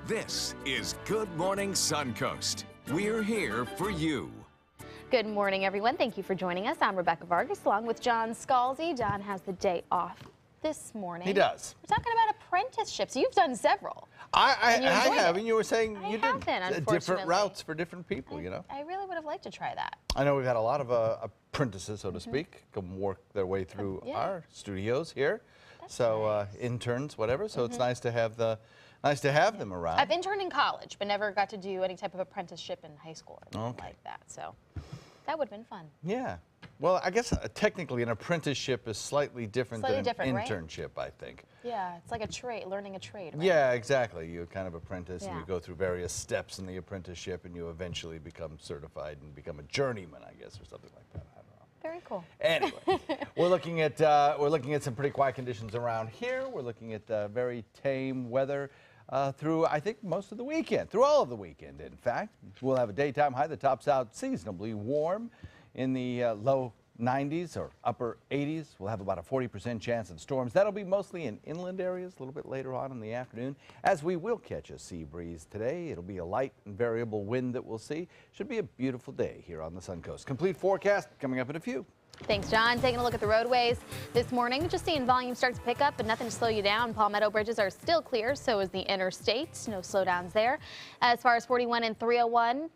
This is Good Morning Suncoast. We're here for you. Good morning, everyone. Thank you for joining us. I'm Rebecca Vargas, along with John Scalzi. John has the day off this morning. He does. We're talking about apprenticeships. You've done several. I have, and you were saying you did different routes for different people, you know. I really would have liked to try that. I know we've had a lot of apprentices, so to speak, come work their way through our studios here. That's so nice. Interns, whatever. So it's nice to have them around. I've interned in college, but never got to do any type of apprenticeship in high school or anything like that. So that would have been fun. Yeah. Well, I guess technically an apprenticeship is slightly different than an internship, right? I think. Yeah, it's like a trade, learning a trade, right? Yeah, exactly. You kind of apprentice and you go through various steps in the apprenticeship and you eventually become certified and become a journeyman, I guess, or something like that. I don't know. Very cool. Anyway, we're looking at some pretty quiet conditions around here. We're looking at very tame weather through, I think, most of the weekend, through all of the weekend, in fact. We'll have a daytime high that tops out seasonably warm in the low 90s or upper 80s. We'll have about a 40% chance of storms. That'll be mostly in inland areas a little bit later on in the afternoon, as we will catch a sea breeze today. It'll be a light and variable wind that we'll see. Should be a beautiful day here on the Suncoast. Complete forecast coming up in a few. Thanks, John. Taking a look at the roadways this morning, just seeing volume start to pick up, but nothing to slow you down. Palmetto bridges are still clear, so is the interstate. No slowdowns there. As far as 41 and 301,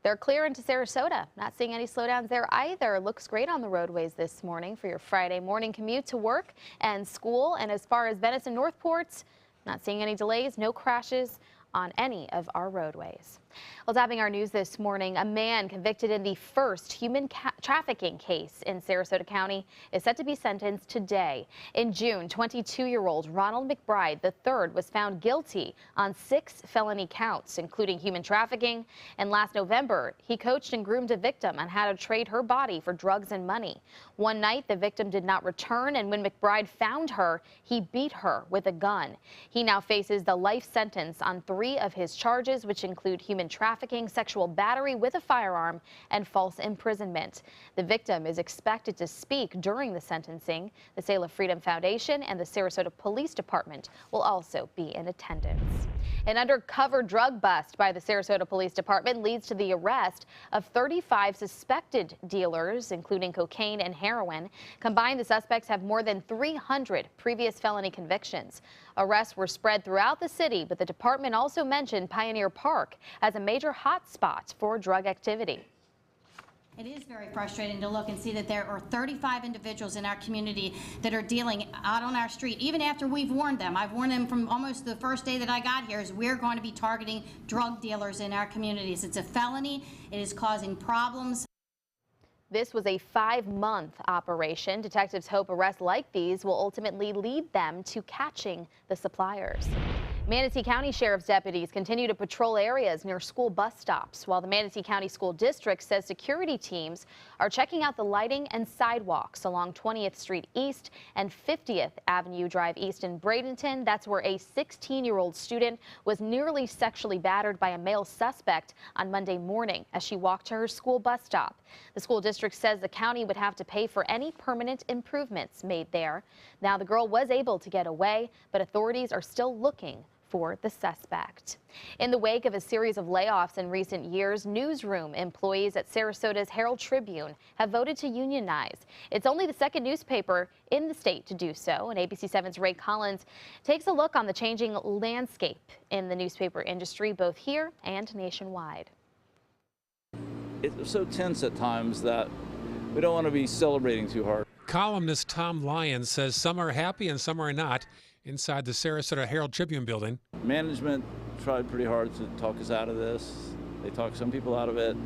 they're clear into Sarasota. Not seeing any slowdowns there either. Looks great on the roadways this morning for your Friday morning commute to work and school. And as far as Venice and Northport, not seeing any delays, no crashes on any of our roadways. Well, topping our news this morning, a man convicted in the first human trafficking case in Sarasota County is set to be sentenced today. In June, 22-year-old Ronald McBride III was found guilty on 6 felony counts, including human trafficking. And last November, he coached and groomed a victim on how to trade her body for drugs and money. One night, the victim did not return, and when McBride found her, he beat her with a gun. He now faces the life sentence on 3 of his charges, which include human trafficking, sexual battery with a firearm, and false imprisonment. The victim is expected to speak during the sentencing. The Sail of Freedom Foundation and the Sarasota Police Department will also be in attendance. An undercover drug bust by the Sarasota Police Department leads to the arrest of 35 suspected dealers, including cocaine and heroin. Combined, the suspects have more than 300 previous felony convictions. Arrests were spread throughout the city, but the department also mentioned Pioneer Park as a major hotspot for drug activity. It is very frustrating to look and see that there are 35 individuals in our community that are dealing out on our street, even after we've warned them. I've warned them from almost the first day that I got here, is we're going to be targeting drug dealers in our communities. It's a felony. It is causing problems. This was a 5-month operation. Detectives hope arrests like these will ultimately lead them to catching the suppliers. Manatee County Sheriff's deputies continue to patrol areas near school bus stops, while the Manatee County School District says security teams are checking out the lighting and sidewalks along 20th Street East and 50th Avenue Drive East in Bradenton. That's where a 16-year-old student was nearly sexually battered by a male suspect on Monday morning as she walked to her school bus stop. The school district says the county would have to pay for any permanent improvements made there. Now, the girl was able to get away, but authorities are still looking for the suspect. In the wake of a series of layoffs in recent years, newsroom employees at Sarasota's Herald Tribune have voted to unionize. It's only the second newspaper in the state to do so, and ABC 7's Ray Collins takes a look on the changing landscape in the newspaper industry, both here and nationwide. It's so tense at times that we don't want to be celebrating too hard. Columnist Tom Lyons says some are happy and some are not inside the Sarasota Herald Tribune building. Management tried pretty hard to talk us out of this. They talked some people out of it,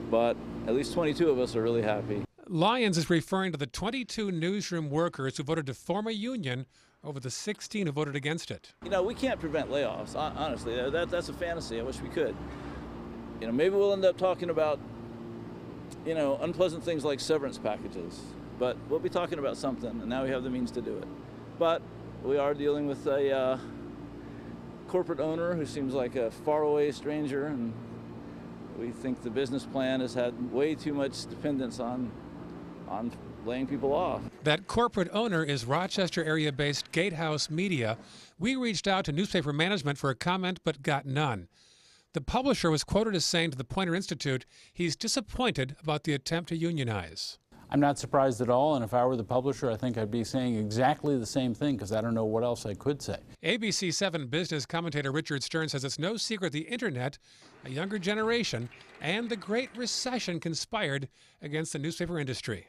but at least 22 of us are really happy. Lyons is referring to the 22 newsroom workers who voted to form a union over the 16 who voted against it. You know, we can't prevent layoffs, honestly. That's a fantasy. I wish we could. You know, maybe we'll end up talking about, you know, unpleasant things like severance packages, but we'll be talking about something, and now we have the means to do it. But we are dealing with a corporate owner who seems like a faraway stranger, and we think the business plan has had way too much dependence on laying people off. That corporate owner is Rochester area-based Gatehouse Media. We reached out to newspaper management for a comment but got none. The publisher was quoted as saying to the Poynter Institute he's disappointed about the attempt to unionize. I'm not surprised at all, and if I were the publisher, I think I'd be saying exactly the same thing because I don't know what else I could say. ABC 7 business commentator Richard Stern says it's no secret the internet, a younger generation, and the Great Recession conspired against the newspaper industry.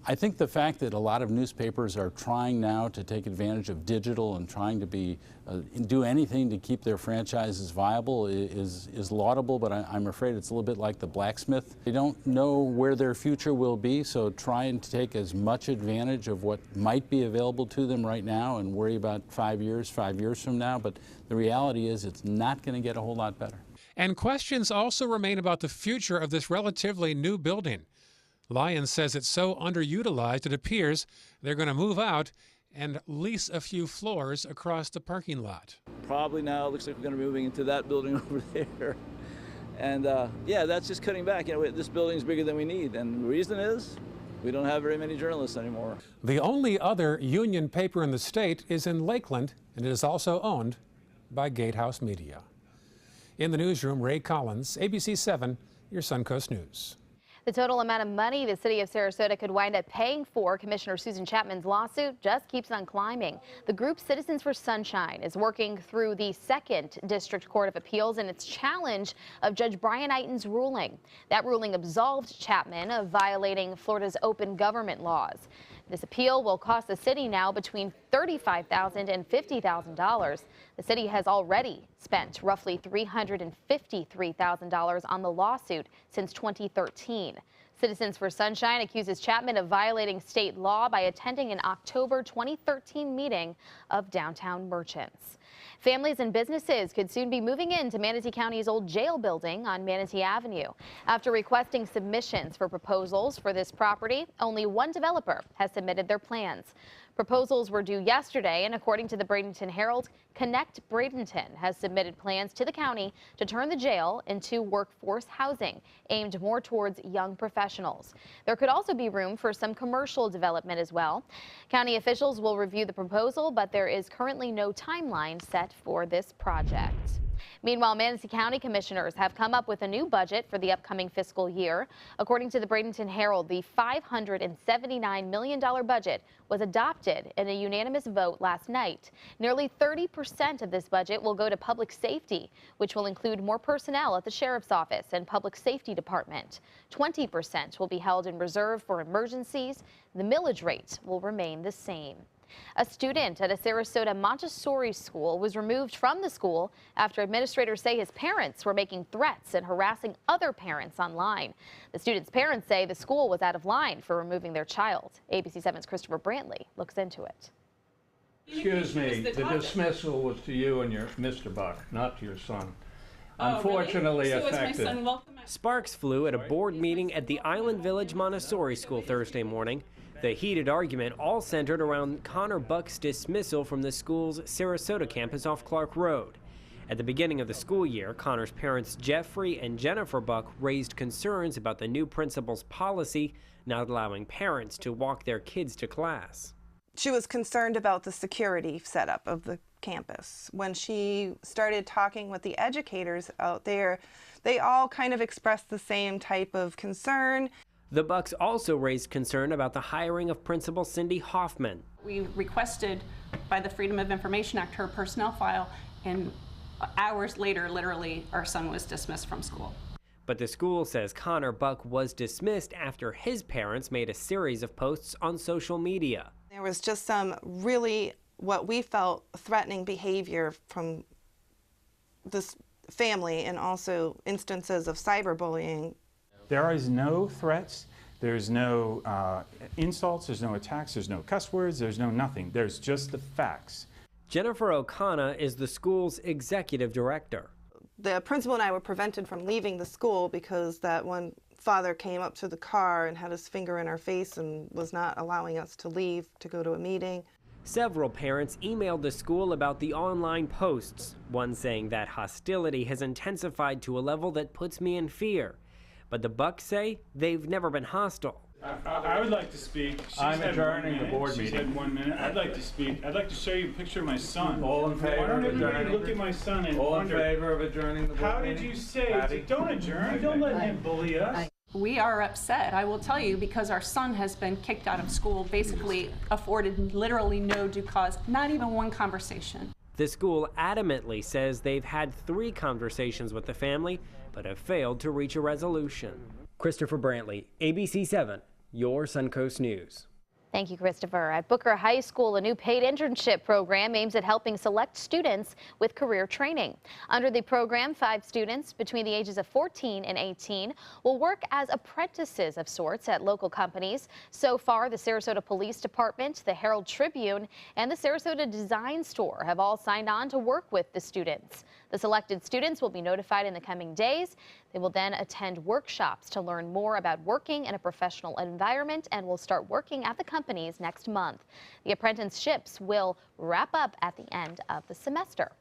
I think the fact that a lot of newspapers are trying now to take advantage of digital and trying to do anything to keep their franchises viable is laudable, but I'm afraid it's a little bit like the blacksmith. They don't know where their future will be, so try and take as much advantage of what might be available to them right now and worry about 5 years from now, but the reality is it's not going to get a whole lot better. And questions also remain about the future of this relatively new building. Lyons says it's so underutilized it appears they're going to move out and lease a few floors across the parking lot. Probably now it looks like we're going to be moving into that building over there. And yeah, that's just cutting back. You know, this building's bigger than we need. And the reason is we don't have very many journalists anymore. The only other union paper in the state is in Lakeland, and it is also owned by Gatehouse Media. In the newsroom, Ray Collins, ABC 7, your Suncoast News. The total amount of money the city of Sarasota could wind up paying for Commissioner Susan Chapman's lawsuit just keeps on climbing. The group Citizens for Sunshine is working through the 2nd District Court of Appeals in its challenge of Judge Brian Eiten's ruling. That ruling absolved Chapman of violating Florida's open government laws. This appeal will cost the city now between $35,000 and $50,000. The city has already spent roughly $353,000 on the lawsuit since 2013. Citizens for Sunshine accuses Chapman of violating state law by attending an October 2013 meeting of downtown merchants. Families and businesses could soon be moving into Manatee County's old jail building on Manatee Avenue. After requesting submissions for proposals for this property, only one developer has submitted their plans. Proposals were due yesterday, and according to the Bradenton Herald, Connect Bradenton has submitted plans to the county to turn the jail into workforce housing aimed more towards young professionals. There could also be room for some commercial development as well. County officials will review the proposal, but there is currently no timeline set for this project. Meanwhile, Manatee County commissioners have come up with a new budget for the upcoming fiscal year. According to the Bradenton Herald, the $579 million budget was adopted in a unanimous vote last night. Nearly 30% of this budget will go to public safety, which will include more personnel at the sheriff's office and public safety department. 20% will be held in reserve for emergencies. The millage rate will remain the same. A student at a Sarasota Montessori school was removed from the school after administrators say his parents were making threats and harassing other parents online. The student's parents say the school was out of line for removing their child. ABC 7's Christopher Brantley looks into it. Excuse me, the dismissal was to you and your Mr. Buck, not to your son. Oh, Unfortunately really? So affected. is my son welcome? Sparks flew at a board meeting at the Island Village Montessori School Thursday morning. The heated argument all centered around Connor Buck's dismissal from the school's Sarasota campus off Clark Road. At the beginning of the school year, Connor's parents Jeffrey and Jennifer Buck raised concerns about the new principal's policy not allowing parents to walk their kids to class. She was concerned about the security setup of the campus. When she started talking with the educators out there, they all kind of expressed the same type of concern. The Bucks also raised concern about the hiring of Principal Cindy Hoffman. We requested by the Freedom of Information Act her personnel file, and hours later, literally, our son was dismissed from school. But the school says Connor Buck was dismissed after his parents made a series of posts on social media. There was just some really, what we felt, threatening behavior from this family, and also instances of cyberbullying. There is no threats, there's no insults, there's no attacks, there's no cuss words, there's no nothing. There's just the facts. Jennifer O'Connor is the school's executive director. The principal and I were prevented from leaving the school because that one father came up to the car and had his finger in our face and was not allowing us to leave to go to a meeting. Several parents emailed the school about the online posts, one saying that hostility has intensified to a level that puts me in fear. But the Bucks say they've never been hostile. I would like to speak. I'm adjourning the board meeting. She said 1 minute. I'd like to speak. I'd like to show you a picture of my son. All in favor of adjourning? Look at my son and All in favor of adjourning the board how meeting? did you say? Patty? Don't adjourn. Don't let him bully us. We are upset, I will tell you, because our son has been kicked out of school, basically afforded literally no due cause, not even one conversation. The school adamantly says they've had 3 conversations with the family, but have failed to reach a resolution. Christopher Brantley, ABC 7, your Suncoast News. Thank you, Christopher. At Booker High School, a new paid internship program aims at helping select students with career training. Under the program, 5 students between the ages of 14 and 18 will work as apprentices of sorts at local companies. So far, the Sarasota Police Department, the Herald Tribune, and the Sarasota Design Store have all signed on to work with the students. The selected students will be notified in the coming days. They will then attend workshops to learn more about working in a professional environment and will start working at the companies next month. The apprenticeships will wrap up at the end of the semester.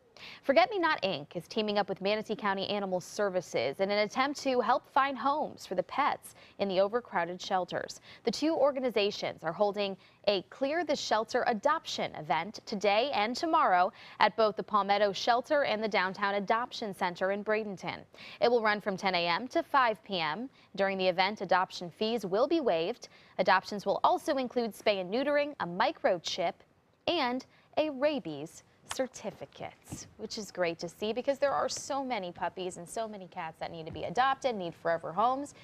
Forget Me Not Inc. is teaming up with Manatee County Animal Services in an attempt to help find homes for the pets in the overcrowded shelters. The 2 organizations are holding a Clear the Shelter adoption event today and tomorrow at both the Palmetto Shelter and the Downtown Adoption Center in Bradenton. It will run from 10 a.m. to 5 p.m. During the event, adoption fees will be waived. Adoptions will also include spay and neutering, a microchip, and a rabies certificates, which is great to see because there are so many puppies and so many cats that need to be adopted, need forever homes.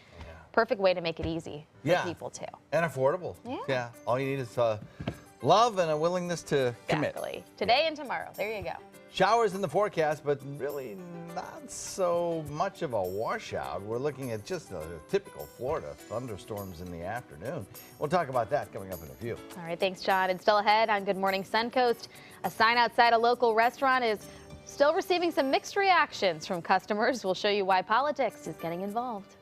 Perfect way to make it easy for people too. And affordable. Yeah. All you need is love and a willingness to commit. Exactly. Today and tomorrow. There you go. Showers in the forecast, but really not so much of a washout. We're looking at just a typical Florida thunderstorms in the afternoon. We'll talk about that coming up in a few. All right, thanks, John. And still ahead on Good Morning Suncoast, a sign outside a local restaurant is still receiving some mixed reactions from customers. We'll show you why politics is getting involved.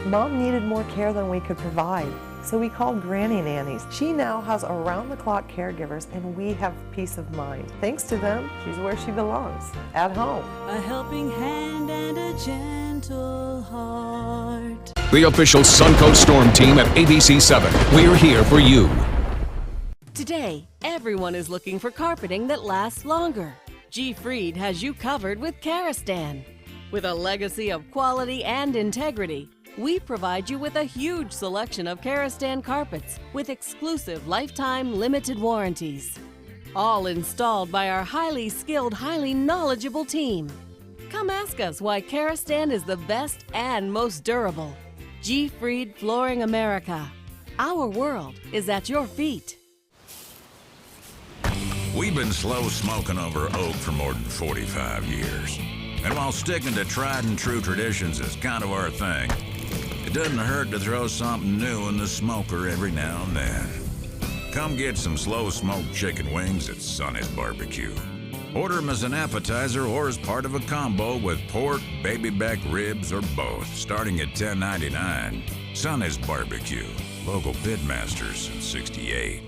Mom needed more care than we could provide, so we called Granny Nannies. She now has around-the-clock caregivers, and we have peace of mind. Thanks to them, she's where she belongs, at home. A helping hand and a gentle heart. The official Suncoast Storm team at ABC 7. We're here for you. Today, everyone is looking for carpeting that lasts longer. G. Fried has you covered with Karastan. With a legacy of quality and integrity, we provide you with a huge selection of Karastan carpets with exclusive lifetime limited warranties. All installed by our highly skilled, highly knowledgeable team. Come ask us why Karastan is the best and most durable. G. Fried Flooring America. Our world is at your feet. We've been slow smoking over oak for more than 45 years. And while sticking to tried and true traditions is kind of our thing, it doesn't hurt to throw something new in the smoker every now and then. Come get some slow smoked chicken wings at Sonny's Barbecue. Order them as an appetizer or as part of a combo with pork, baby back ribs, or both, starting at $10.99. Sonny's Barbecue, local pitmasters since '68.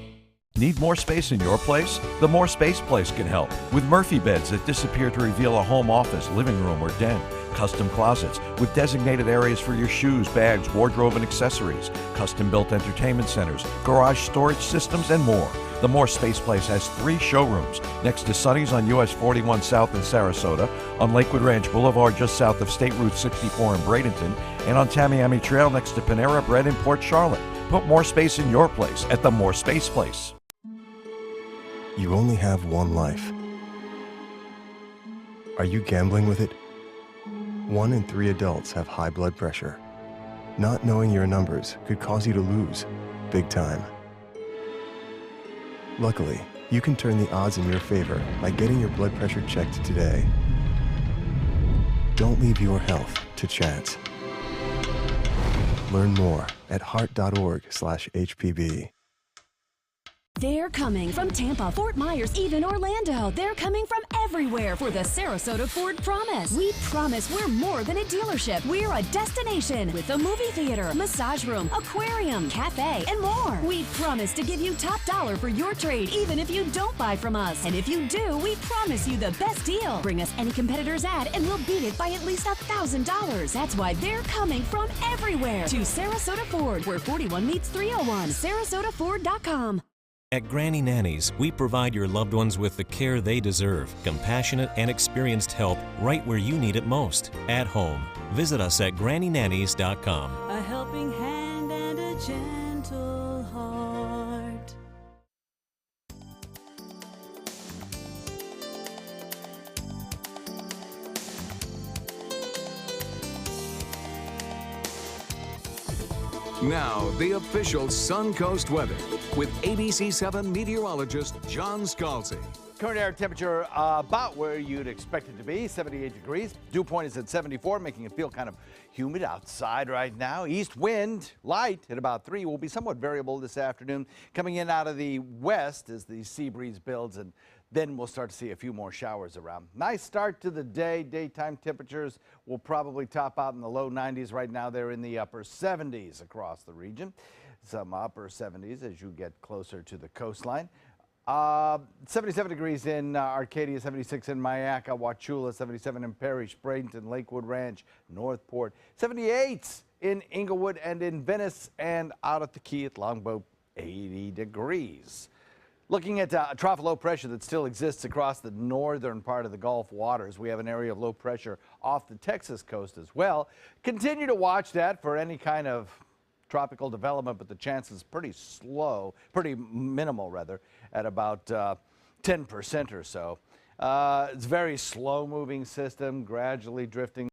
Need more space in your place? The More Space Place can help with Murphy beds that disappear to reveal a home office, living room, or den. Custom closets with designated areas for your shoes, bags, wardrobe, and accessories. Custom-built entertainment centers, garage storage systems, and more. The More Space Place has 3 showrooms next to Sonny's on US 41 South in Sarasota, on Lakewood Ranch Boulevard just south of State Route 64 in Bradenton, and on Tamiami Trail next to Panera Bread in Port Charlotte. Put more space in your place at the More Space Place. You only have one life. Are you gambling with it? 1 in 3 adults have high blood pressure. Not knowing your numbers could cause you to lose, big time. Luckily, you can turn the odds in your favor by getting your blood pressure checked today. Don't leave your health to chance. Learn more at heart.org/HPB. They're coming from Tampa, Fort Myers, even Orlando. They're coming from everywhere for the Sarasota Ford Promise. We promise we're more than a dealership. We're a destination with a movie theater, massage room, aquarium, cafe, and more. We promise to give you top dollar for your trade, even if you don't buy from us. And if you do, we promise you the best deal. Bring us any competitor's ad and we'll beat it by at least $1,000. That's why they're coming from everywhere to Sarasota Ford, where 41 meets 301. SarasotaFord.com. At Granny Nannies, we provide your loved ones with the care they deserve, compassionate and experienced help right where you need it most, at home. Visit us at GrannyNannies.com. A helping hand and a gentle heart. Now, the official Suncoast weather with ABC7 meteorologist John Scalzi. Current air temperature about where you'd expect it to be, 78 degrees. Dew point is at 74, making it feel kind of humid outside right now. East wind, light at about 3, will be somewhat variable this afternoon. Coming in out of the west as the sea breeze builds, and then we'll start to see a few more showers around. Nice start to the day. Daytime temperatures will probably top out in the low 90s. Right now they're in the upper 70s across the region. Some upper 70s as you get closer to the coastline. 77 degrees in Arcadia, 76 in Mayaca, Wauchula, 77 in Parrish, Bradenton, Lakewood Ranch, Northport, 78 in Inglewood and in Venice, and out at the Key at Longboat, 80 degrees. Looking at a trough of low pressure that still exists across the northern part of the Gulf waters. We have an area of low pressure off the Texas coast as well. Continue to watch that for any kind of tropical development, but the chance is pretty minimal rather, at about 10% or so. It's a very slow moving system, gradually drifting